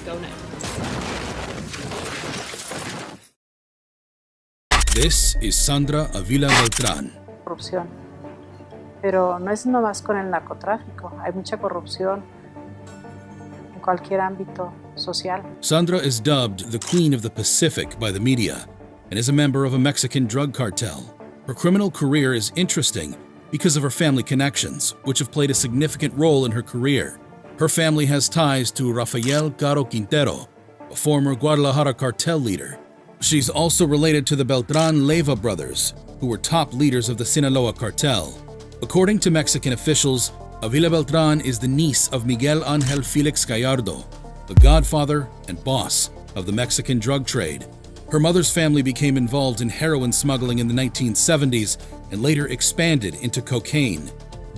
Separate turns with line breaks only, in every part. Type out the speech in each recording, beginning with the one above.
go now.
This is Sandra Avila Beltran.
Corrupción. Pero no es nomás con el narcotráfico, hay mucha corrupción en cualquier ámbito social.
Sandra is dubbed the Queen of the Pacific by the media and is a member of a Mexican drug cartel. Her criminal career is interesting because of her family connections, which have played a significant role in her career. Her family has ties to Rafael Caro Quintero, a former Guadalajara cartel leader. She's also related to the Beltran Leyva brothers, who were top leaders of the Sinaloa cartel. According to Mexican officials, Avila Beltran is the niece of Miguel Ángel Félix Gallardo, the godfather and boss of the Mexican drug trade. Her mother's family became involved in heroin smuggling in the 1970s and later expanded into cocaine.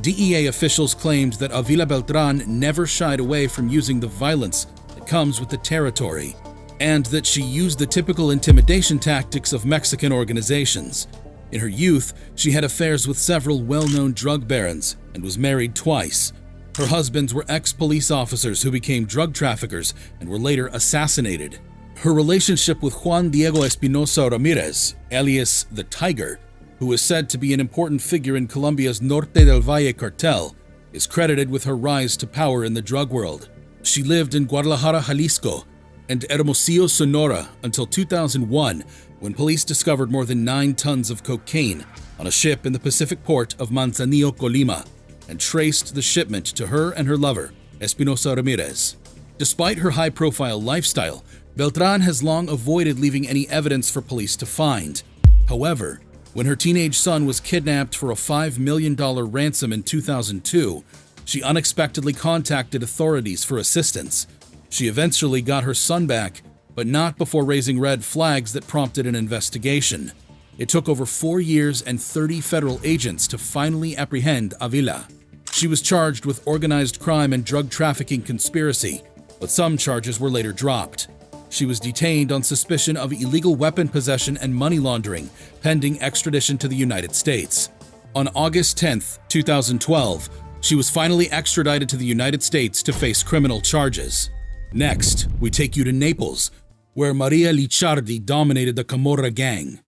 DEA officials claimed that Avila Beltran never shied away from using the violence that comes with the territory, and that she used the typical intimidation tactics of Mexican organizations. In her youth, she had affairs with several well-known drug barons and was married twice. Her husbands were ex-police officers who became drug traffickers and were later assassinated. Her relationship with Juan Diego Espinosa Ramirez, alias the Tiger, who is said to be an important figure in Colombia's Norte del Valle cartel, is credited with her rise to power in the drug world. She lived in Guadalajara, Jalisco, and Hermosillo, Sonora until 2001, when police discovered more than 9 tons of cocaine on a ship in the Pacific port of Manzanillo, Colima, and traced the shipment to her and her lover, Espinosa Ramirez. Despite her high-profile lifestyle, Beltran has long avoided leaving any evidence for police to find. However, when her teenage son was kidnapped for a $5 million ransom in 2002, she unexpectedly contacted authorities for assistance. She eventually got her son back, but not before raising red flags that prompted an investigation. It took over 4 years and 30 federal agents to finally apprehend Avila. She was charged with organized crime and drug trafficking conspiracy, but some charges were later dropped. She was detained on suspicion of illegal weapon possession and money laundering, pending extradition to the United States. On August 10, 2012, she was finally extradited to the United States to face criminal charges. Next, we take you to Naples, where Maria Licciardi dominated the Camorra gang.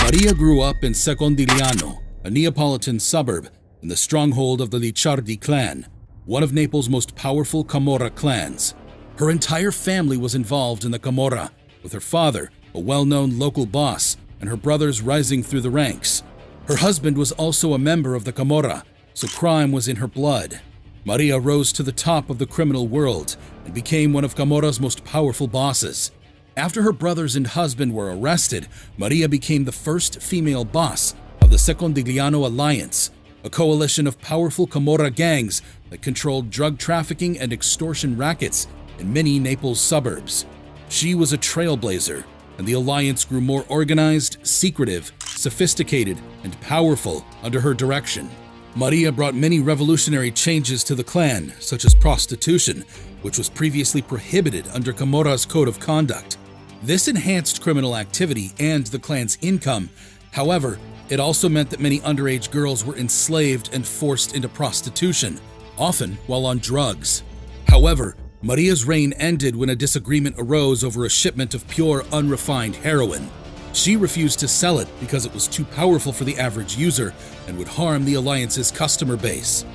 Maria grew up in Secondigliano, a Neapolitan suburb in the stronghold of the Licciardi clan, one of Naples' most powerful Camorra clans. Her entire family was involved in the Camorra, with her father, a well-known local boss, and her brothers rising through the ranks. Her husband was also a member of the Camorra, so crime was in her blood. Maria rose to the top of the criminal world and became one of Camorra's most powerful bosses. After her brothers and husband were arrested, Maria became the first female boss of the Secondigliano Alliance, a coalition of powerful Camorra gangs that controlled drug trafficking and extortion rackets in many Naples suburbs. She was a trailblazer, and the alliance grew more organized, secretive, sophisticated, and powerful under her direction. Maria brought many revolutionary changes to the clan, such as prostitution, which was previously prohibited under Camorra's code of conduct. This enhanced criminal activity and the clan's income. However, it also meant that many underage girls were enslaved and forced into prostitution, often while on drugs. However, Maria's reign ended when a disagreement arose over a shipment of pure, unrefined heroin. She refused to sell it because it was too powerful for the average user and would harm the alliance's customer base.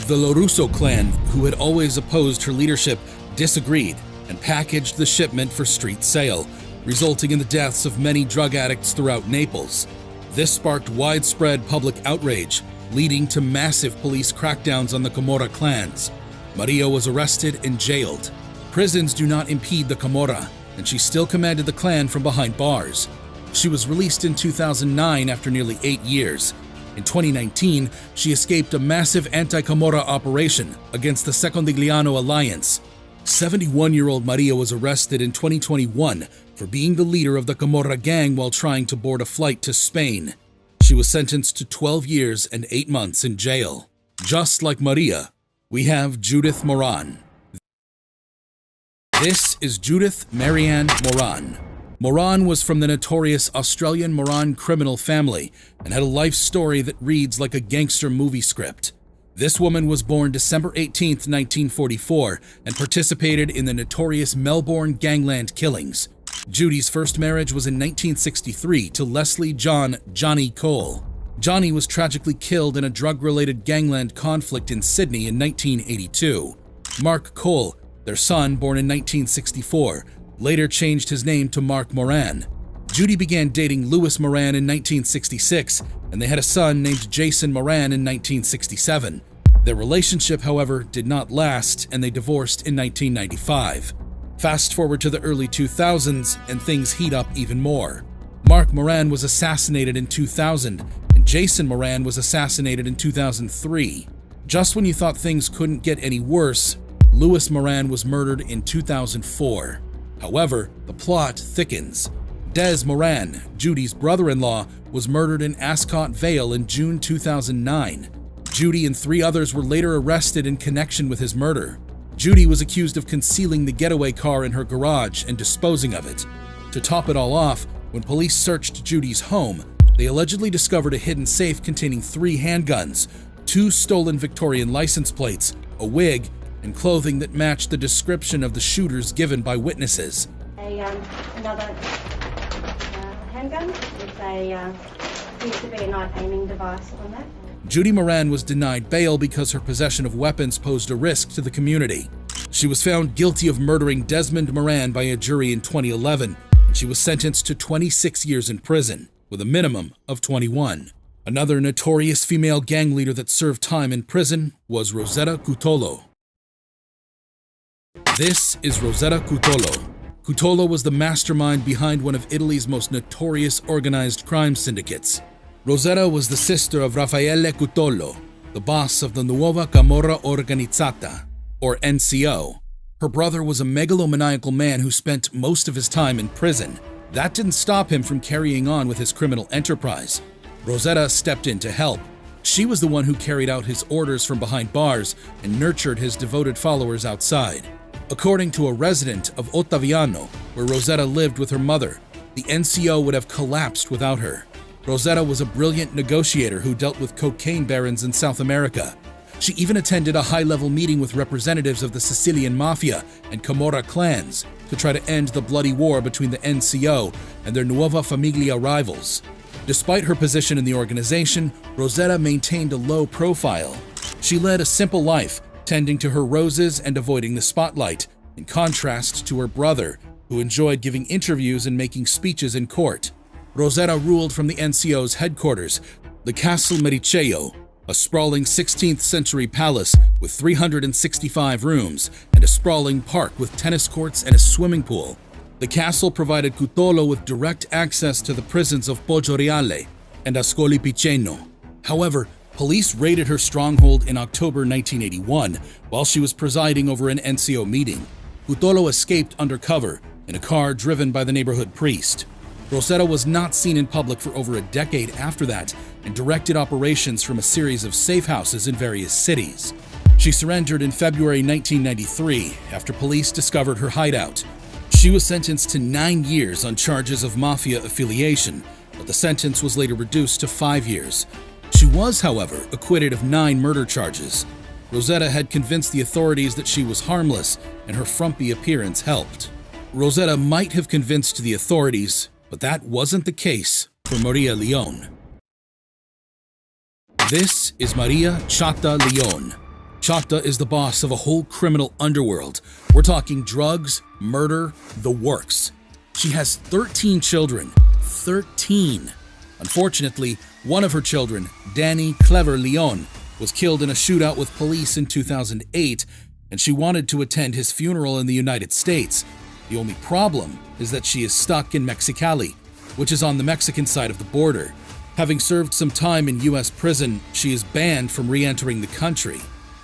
The Lorusso clan, who had always opposed her leadership, disagreed and packaged the shipment for street sale, resulting in the deaths of many drug addicts throughout Naples. This sparked widespread public outrage, leading to massive police crackdowns on the Camorra clans. Maria was arrested and jailed. Prisons do not impede the Camorra, and she still commanded the clan from behind bars. She was released in 2009 after nearly 8 years. In 2019, she escaped a massive anti-Camorra operation against the Secondigliano Alliance. 71-year-old Maria was arrested in 2021 for being the leader of the Camorra gang while trying to board a flight to Spain. She was sentenced to 12 years and 8 months in jail. Just like Maria, we have Judith Moran. This is Judith Marianne Moran. Moran was from the notorious Australian Moran criminal family and had a life story that reads like a gangster movie script. This woman was born December 18, 1944, and participated in the notorious Melbourne gangland killings. Judy's first marriage was in 1963 to Leslie John "Johnny" Cole. Johnny was tragically killed in a drug-related gangland conflict in Sydney in 1982. Mark Cole, their son, born in 1964, later changed his name to Mark Moran. Judy began dating Louis Moran in 1966, and they had a son named Jason Moran in 1967. Their relationship, however, did not last, and they divorced in 1995. Fast forward to the early 2000s, and things heat up even more. Mark Moran was assassinated in 2000, and Jason Moran was assassinated in 2003. Just when you thought things couldn't get any worse, Louis Moran was murdered in 2004. However, the plot thickens. Des Moran, Judy's brother-in-law, was murdered in Ascot Vale in June 2009. Judy and 3 others were later arrested in connection with his murder. Judy was accused of concealing the getaway car in her garage and disposing of it. To top it all off, when police searched Judy's home, they allegedly discovered a hidden safe containing 3 handguns, 2 stolen Victorian license plates, a wig, and clothing that matched the description of the shooters given by witnesses.
Another handgun with seems to be a knife aiming device on that.
Judy Moran was denied bail because her possession of weapons posed a risk to the community. She was found guilty of murdering Desmond Moran by a jury in 2011, and she was sentenced to 26 years in prison, with a minimum of 21. Another notorious female gang leader that served time in prison was Rosetta Cutolo. This is Rosetta Cutolo. Cutolo was the mastermind behind one of Italy's most notorious organized crime syndicates. Rosetta was the sister of Raffaele Cutolo, the boss of the Nuova Camorra Organizzata, or NCO. Her brother was a megalomaniacal man who spent most of his time in prison. That didn't stop him from carrying on with his criminal enterprise. Rosetta stepped in to help. She was the one who carried out his orders from behind bars and nurtured his devoted followers outside. According to a resident of Ottaviano, where Rosetta lived with her mother, the NCO would have collapsed without her. Rosetta was a brilliant negotiator who dealt with cocaine barons in South America. She even attended a high-level meeting with representatives of the Sicilian Mafia and Camorra clans to try to end the bloody war between the NCO and their Nuova Famiglia rivals. Despite her position in the organization, Rosetta maintained a low profile. She led a simple life, tending to her roses and avoiding the spotlight, in contrast to her brother, who enjoyed giving interviews and making speeches in court. Rosetta ruled from the NCO's headquarters, the Castle Mericeo, a sprawling 16th century palace with 365 rooms and a sprawling park with tennis courts and a swimming pool. The castle provided Cutolo with direct access to the prisons of Poggioreale and Ascoli Piceno. However, police raided her stronghold in October 1981 while she was presiding over an NCO meeting. Cutolo escaped undercover in a car driven by the neighborhood priest. Rosetta was not seen in public for over a decade after that and directed operations from a series of safe houses in various cities. She surrendered in February 1993 after police discovered her hideout. She was sentenced to 9 years on charges of mafia affiliation, but the sentence was later reduced to 5 years. She was, however, acquitted of 9 murder charges. Rosetta had convinced the authorities that she was harmless, and her frumpy appearance helped. Rosetta might have convinced the authorities, but that wasn't the case for Maria Leone. This is Maria Chata Leone. Chata is the boss of a whole criminal underworld. We're talking drugs, murder, the works. She has 13 children. 13. Unfortunately, one of her children, Danny Clever Leone, was killed in a shootout with police in 2008, and she wanted to attend his funeral in the United States. The only problem is that she is stuck in Mexicali, which is on the Mexican side of the border. Having served some time in U.S. prison, she is banned from re-entering the country.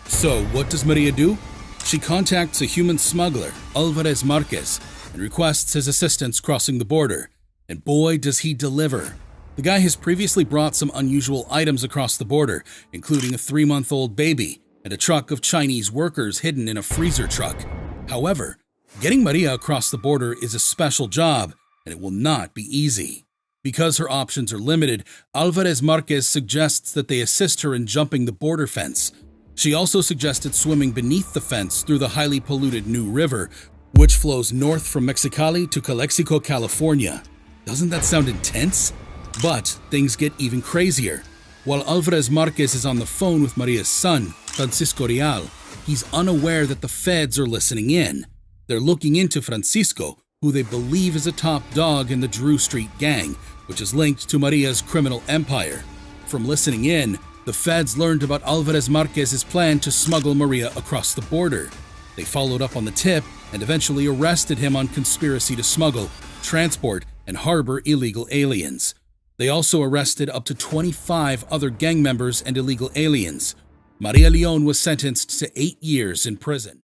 So what does Maria do? She contacts a human smuggler, Alvarez Marquez, and requests his assistance crossing the border. And boy, does he deliver. The guy has previously brought some unusual items across the border, including a 3-month-old baby and a truck of Chinese workers hidden in a freezer truck. However, getting Maria across the border is a special job, and it will not be easy. Because her options are limited, Alvarez Marquez suggests that they assist her in jumping the border fence. She also suggested swimming beneath the fence through the highly polluted New River, which flows north from Mexicali to Calexico, California. Doesn't that sound intense? But things get even crazier. While Alvarez Marquez is on the phone with Maria's son, Francisco Real, he's unaware that the feds are listening in. They're looking into Francisco, who they believe is a top dog in the Drew Street gang, which is linked to Maria's criminal empire. From listening in, the feds learned about Alvarez Marquez's plan to smuggle Maria across the border. They followed up on the tip and eventually arrested him on conspiracy to smuggle, transport, and harbor illegal aliens. They also arrested up to 25 other gang members and illegal aliens. Maria Leon was sentenced to 8 years in prison.